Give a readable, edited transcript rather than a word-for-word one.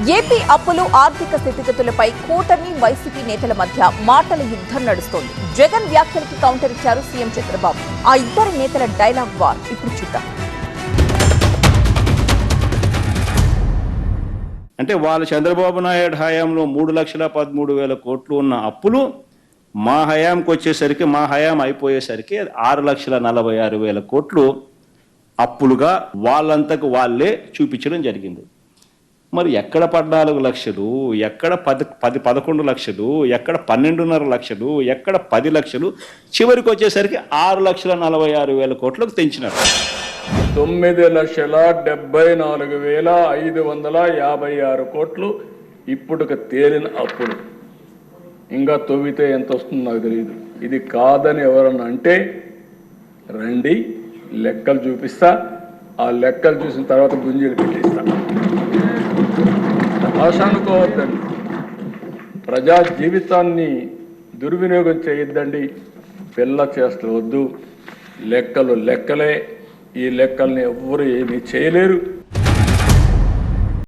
AP అప్పులు ఆర్థిక స్థితిగతులపై కూటమి వైసీపీ నేతల మధ్య మాటల యుద్ధం నడుస్తోంది. జగన్ వ్యాఖ్యలకి కౌంటర్ ఇచ్చారు సీఎం చంద్రబాబు. ఆ ఇద్దరు నేతల డైలాగ్ వార్ ఇప్పుడు చూద్దాం. అంటే వాళ్ళు చంద్రబాబు నాయుడు హయాంలో 3,13,000 కోట్లు ఉన్న అప్పులు మా హయాంకి వచ్చేసరికి, మా హయాం అయిపోయేసరికి 6,46,000 కోట్లు అప్పులుగా వాళ్ళంతకు వాళ్ళే చూపించడం జరిగింది. మరి ఎక్కడ 14 లక్షలు, ఎక్కడ 11 లక్షలు, ఎక్కడ 12.5 లక్షలు, ఎక్కడ 10 లక్షలు, చివరికి వచ్చేసరికి 6,46,000 కోట్లకు తెంచినారు. 9,74,556 కోట్లు ఇప్పుడు తేలిన అప్పులు. ఇంకా తవ్వితే ఎంత వస్తుందో నాకు తెలియదు. ఇది కాదని ఎవరన్నా అంటే రండి, లెక్కలు చూపిస్తా. ఆ లెక్కలు చూసిన తర్వాత గుంజీలు పెట్టిస్తా. ఆశ అనుకోవద్దండి. ప్రజా జీవితాన్ని దుర్వినియోగం చేయొద్దండి. పిల్ల చేస్తూ వద్దు. లెక్కలు లెక్కలే. ఈ లెక్కల్ని ఎవ్వరు ఏమీ చేయలేరు.